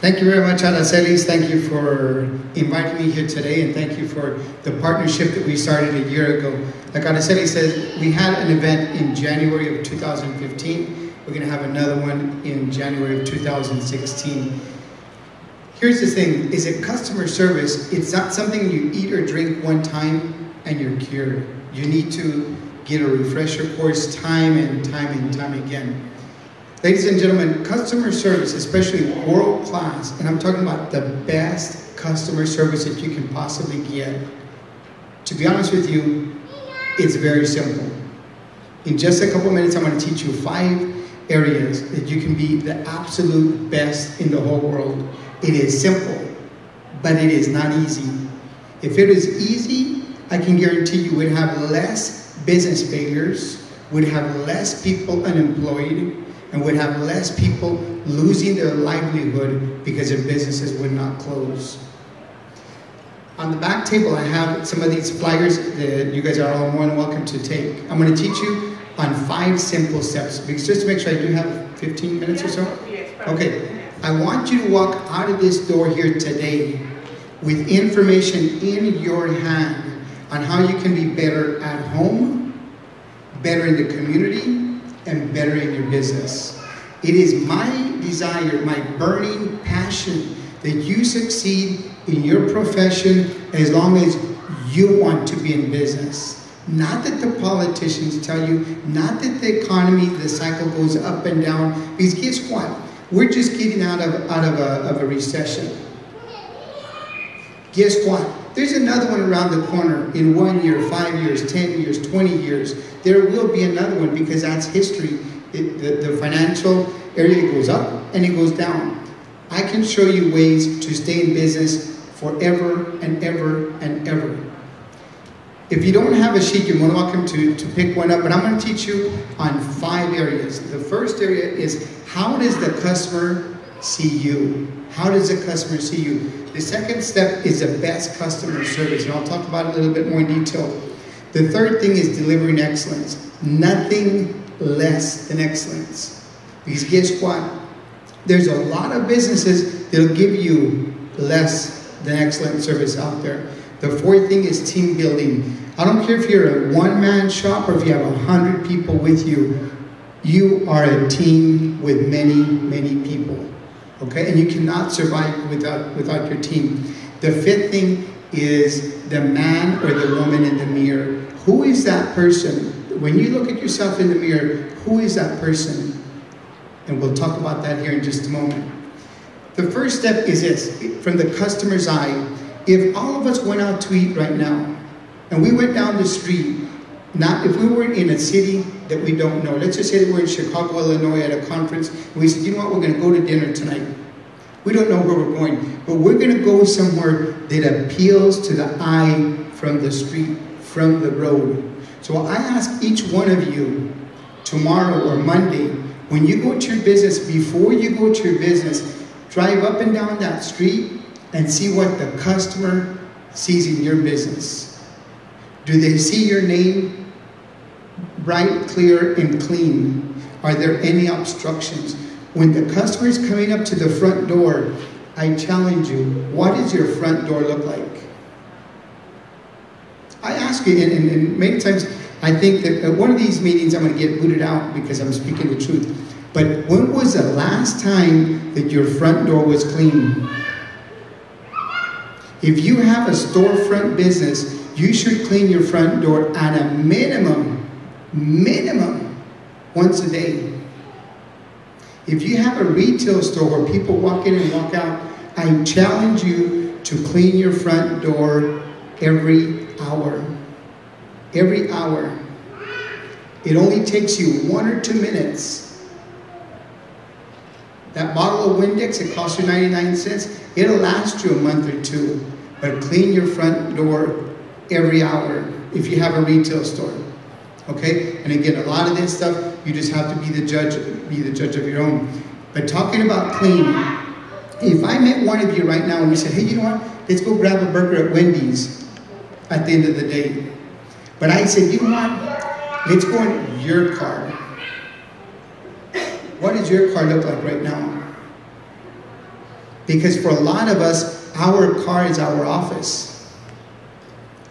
Thank you very much, Aracelys. Thank you for inviting me here today, and thank you for the partnership that we started a year ago. Like Aracelys says, we had an event in January of 2015. We're going to have another one in January of 2016. Here's the thing, is that customer service, it's not something you eat or drink one time and you're cured. You need to get a refresher course time and time again. Ladies and gentlemen, customer service, especially world class, and I'm talking about the best customer service that you can possibly get. To be honest with you, it's very simple. In just a couple minutes, I'm going to teach you 5 areas that you can be the absolute best in the whole world. It is simple, but it is not easy. If it is easy, I can guarantee you would have less business failures, would have less people unemployed, and would have less people losing their livelihood because their businesses would not close. On the back table, I have some of these flyers that you guys are all more than welcome to take. I'm going to teach you on 5 simple steps, because just to make sure I do have 15 minutes or so. Okay, I want you to walk out of this door here today with information in your hand on how you can be better at home, better in the community, and better in your business. It is my desire, my burning passion, that you succeed in your profession as long as you want to be in business. Not that the politicians tell you, not that the economy, the cycle goes up and down, because guess what? We're just getting out of a recession. Guess what? There's another one around the corner in 1 year, 5 years, 10 years, 20 years. There will be another one, because that's history. The financial area goes up and it goes down. I can show you ways to stay in business forever and ever and ever. If you don't have a sheet, you're more than welcome to pick one up, but I'm going to teach you on 5 areas. The first area is, how does the customer see you? How does the customer see you? The second step is the best customer service, and I'll talk about it a little bit more in detail. The third thing is delivering excellence. Nothing less than excellence. Because guess what? There's a lot of businesses that'll give you less than excellent service out there. The fourth thing is team building. I don't care if you're a one-man shop or if you have 100 people with you. You are a team with many people. Okay, and you cannot survive without your team. The fifth thing is the man or the woman in the mirror. Who is that person? When you look at yourself in the mirror, who is that person? And we'll talk about that here in just a moment. The first step is this, from the customer's eye. If all of us went out to eat right now, and we went down the street, if we were in a city that we don't know, let's just say that we're in Chicago, Illinois at a conference, and we said, you know what, we're going to go to dinner tonight. We don't know where we're going, but we're going to go somewhere that appeals to the eye from the street, from the road. So I ask each one of you, tomorrow or Monday, when you go to your business, before you go to your business, drive up and down that street and see what the customer sees in your business. Do they see your name bright, clear, and clean? Are there any obstructions? When the customer is coming up to the front door, I challenge you, what does your front door look like? I ask you, and many times I think that at one of these meetings I'm going to get booted out because I'm speaking the truth. But when was the last time that your front door was clean? If you have a storefront business, you should clean your front door at a minimum, once a day. If you have a retail store where people walk in and walk out, I challenge you to clean your front door every hour. Every hour. It only takes you 1 or 2 minutes. That bottle of Windex, it costs you 99 cents. It'll last you a month or 2. But clean your front door every hour if you have a retail store. Okay? And again, a lot of this stuff, you just have to be the judge of your own. But talking about clean, if I met one of you right now and we said, hey, you know what? Let's go grab a burger at Wendy's at the end of the day. But I said, you know what? Let's go in your car. What does your car look like right now? Because for a lot of us, our car is our office.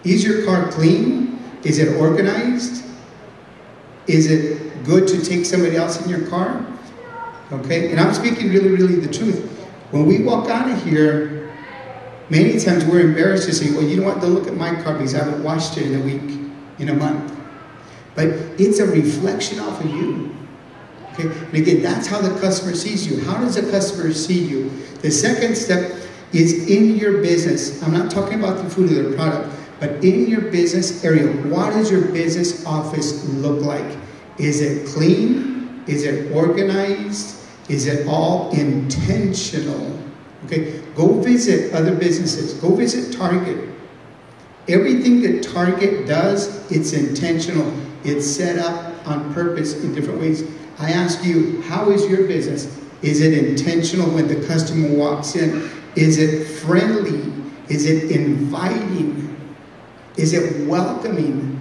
Is your car clean? Is it organized? Is it good to take somebody else in your car? Okay, and I'm speaking really the truth. When we walk out of here, many times we're embarrassed to say, well, you know what, don't look at my car because I haven't washed it in a week, in a month. But it's a reflection off of you. Okay, and again, that's how the customer sees you. How does the customer see you? The second step is in your business. I'm not talking about the food or the product, but in your business area, what does your business office look like? Is it clean? Is it organized? Is it all intentional? Okay, go visit other businesses. Go visit Target. Everything that Target does, it's intentional. It's set up on purpose in different ways. I ask you, how is your business? Is it intentional when the customer walks in? Is it friendly? Is it inviting? Is it welcoming?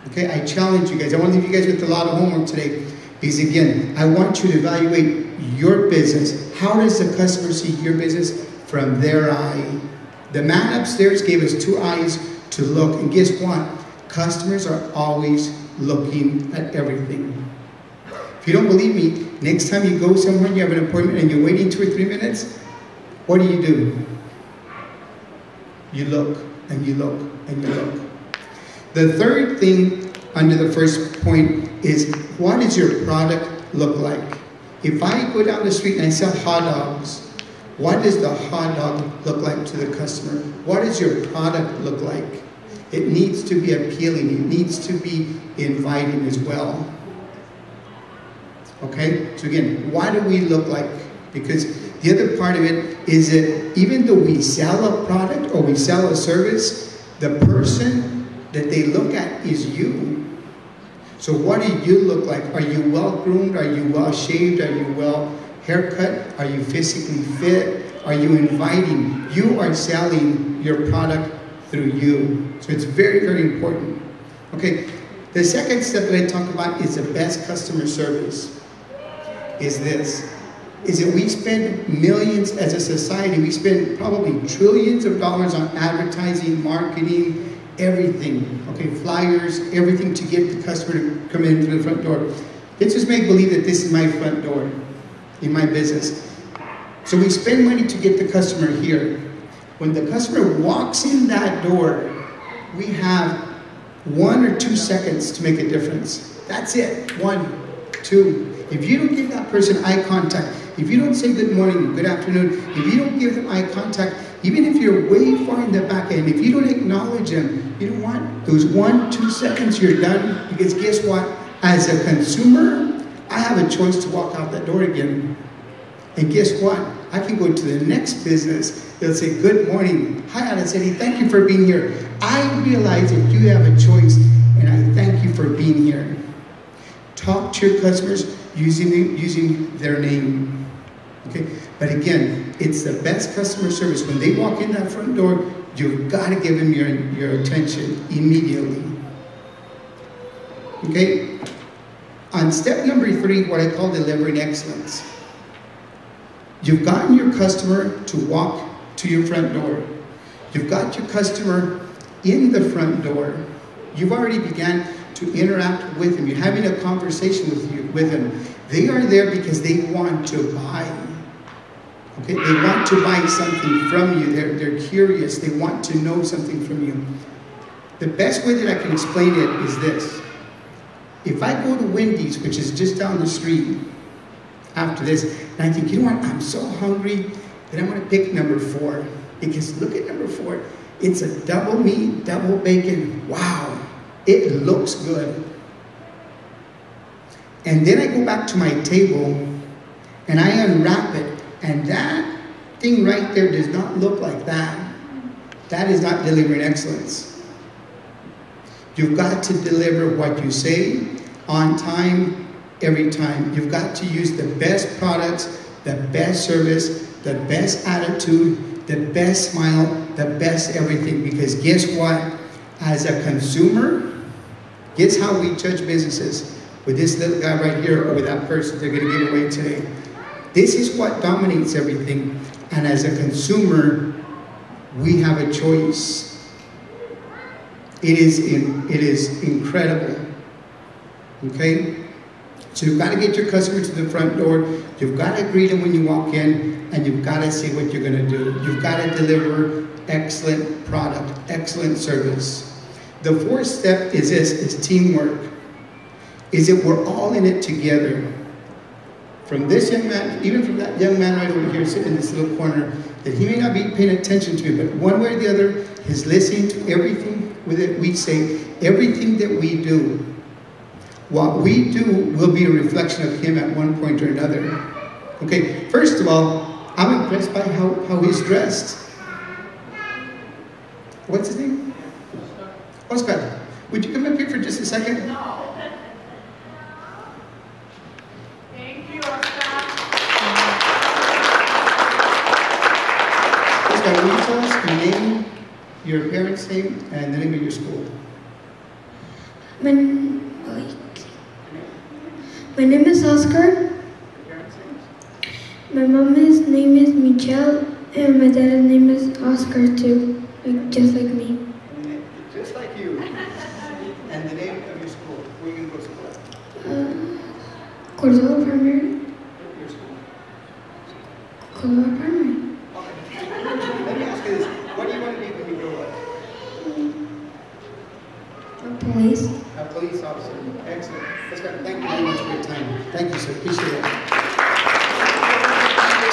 Okay, I challenge you guys. I want to leave you guys with a lot of homework today. Because again, I want you to evaluate your business. How does the customer see your business from their eye? The man upstairs gave us 2 eyes to look. And guess what? Customers are always looking at everything. If you don't believe me, next time you go somewhere and you have an appointment and you're waiting 2 or 3 minutes, what do? You look and you look and you look. The third thing under the first point is, what does your product look like? If I go down the street and I sell hot dogs, what does the hot dog look like to the customer? What does your product look like? It needs to be appealing. It needs to be inviting as well. Okay? So again, what do we look like? Because the other part of it is that even though we sell a product or we sell a service, the person that they look at is you. So what do you look like? Are you well groomed? Are you well shaved? Are you well haircut? Are you physically fit? Are you inviting? You are selling your product through you. So it's very important. Okay, the second step that I talk about is the best customer service. Is that we spend millions as a society. We spend probably trillions of dollars on advertising, marketing, everything, okay, flyers, everything to get the customer to come in through the front door. Let's just make believe that this is my front door in my business. So we spend money to get the customer here. When the customer walks in that door, we have 1 or 2 seconds to make a difference. That's it. 1, 2. If you don't give that person eye contact, if you don't say good morning, good afternoon, if you don't give them eye contact, even if you're way far in the back end, if you don't acknowledge them, you know what? Those 1, 2 seconds, you're done. Because guess what? As a consumer, I have a choice to walk out that door again. And guess what? I can go to the next business. They'll say, good morning. Hi, Aracelys. Thank you for being here. I realize that you have a choice, and I thank you for being here. Talk to your customers using their name. Okay? But again, it's the best customer service. When they walk in that front door, you've got to give them your attention immediately. Okay? On step number 3, what I call delivering excellence. You've gotten your customer to walk to your front door. You've got your customer in the front door. You've already began to interact with them. You're having a conversation with them. They are there because they want to buy. Okay? They want to buy something from you. They're curious. They want to know something from you. The best way that I can explain it is this. If I go to Wendy's, which is just down the street, after this, and I think, you know what, I'm so hungry that I'm going to pick number 4. Because look at number 4. It's a double meat, double bacon. Wow, it looks good. And then I go back to my table, and I unwrap it, and that thing right there does not look like that. That is not delivering excellence. You've got to deliver what you say on time, every time. You've got to use the best products, the best service, the best attitude, the best smile, the best everything. Because guess what? As a consumer, guess how we judge businesses? With this little guy right here or with that person they're going to give away today. This is what dominates everything. And as a consumer, we have a choice. It is incredible. Okay? So you've got to get your customer to the front door. You've got to greet them when you walk in, and you've got to say what you're going to do. You've got to deliver excellent product, excellent service. The fourth step is this, is teamwork. Is that we're all in it together. From this young man, even from that young man right over here sitting in this little corner, that he may not be paying attention to it, but one way or the other, he's listening to everything that we say, everything that we do. What we do will be a reflection of him at one point or another. Okay, first of all, I'm impressed by how he's dressed. What's his name? Oscar. Would you come up here for just a second? No. Thank you, Oscar. Oscar, will you tell us your name, your parents' name, and the name of your school? My name is Oscar. My mom's name is Michelle, and my dad's name is Oscar too, just like me. Just like you. And the name of your school? Where are you going to go to school? Cordova Primary. Your school? Cordova Primary. Okay. Let me ask you this. What do you want to be when you grow up? A police. A police officer. Excellent. Oscar, thank you very much for your time. Thank you, sir. Appreciate it.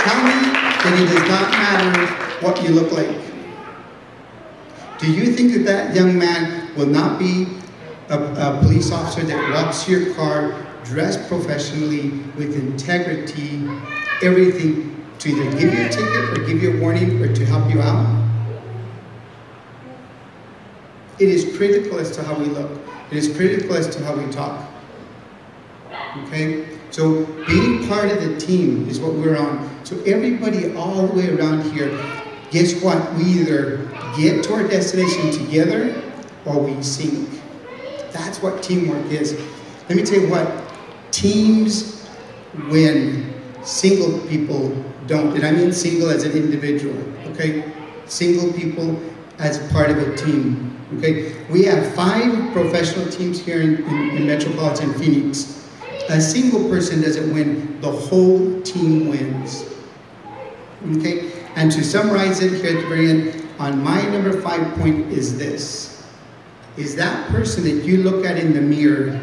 Tell me that it does not matter what you look like. Do you think that that young man will not be a police officer that walks your car, dressed professionally, with integrity, everything, to either give you a ticket or give you a warning or to help you out? It is critical as to how we look. It is critical as to how we talk. Okay? So being part of the team is what we're on. So everybody all the way around here, guess what? We either get to our destination together or we sink. That's what teamwork is. Let me tell you what, teams win. Single people don't. And I mean single as an individual, okay? Single people as part of a team, okay? We have 5 professional teams here in Metropolitan Phoenix. A single person doesn't win, the whole team wins. Okay? And to summarize it here at the very end, on my number 5 point is this. Is that person that you look at in the mirror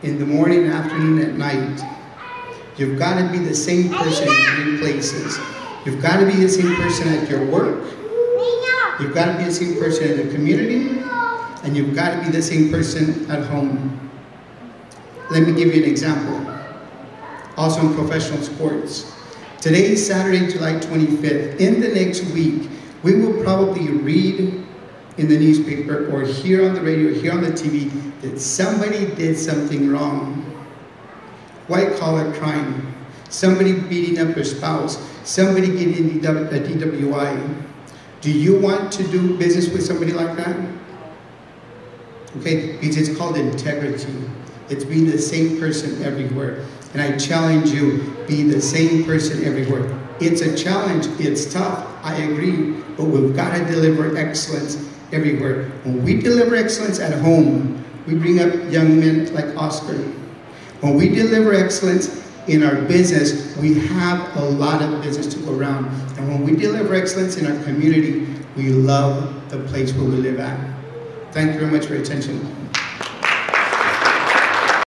in the morning, afternoon, at night, you've got to be the same person in 3 places. You've got to be the same person at your work. You've got to be the same person in the community. And you've got to be the same person at home. Let me give you an example. Also in professional sports. Today is Saturday, July 25th. In the next week, we will probably read in the newspaper or hear on the radio, hear on the TV that somebody did something wrong. White collar crime. Somebody beating up their spouse. Somebody getting a DWI. Do you want to do business with somebody like that? Okay, because it's called integrity. It's being the same person everywhere. And I challenge you, be the same person everywhere. It's a challenge, it's tough, I agree, but we've got to deliver excellence everywhere. When we deliver excellence at home, we bring up young men like Oscar. When we deliver excellence in our business, we have a lot of business to go around. And when we deliver excellence in our community, we love the place where we live at. Thank you very much for your attention.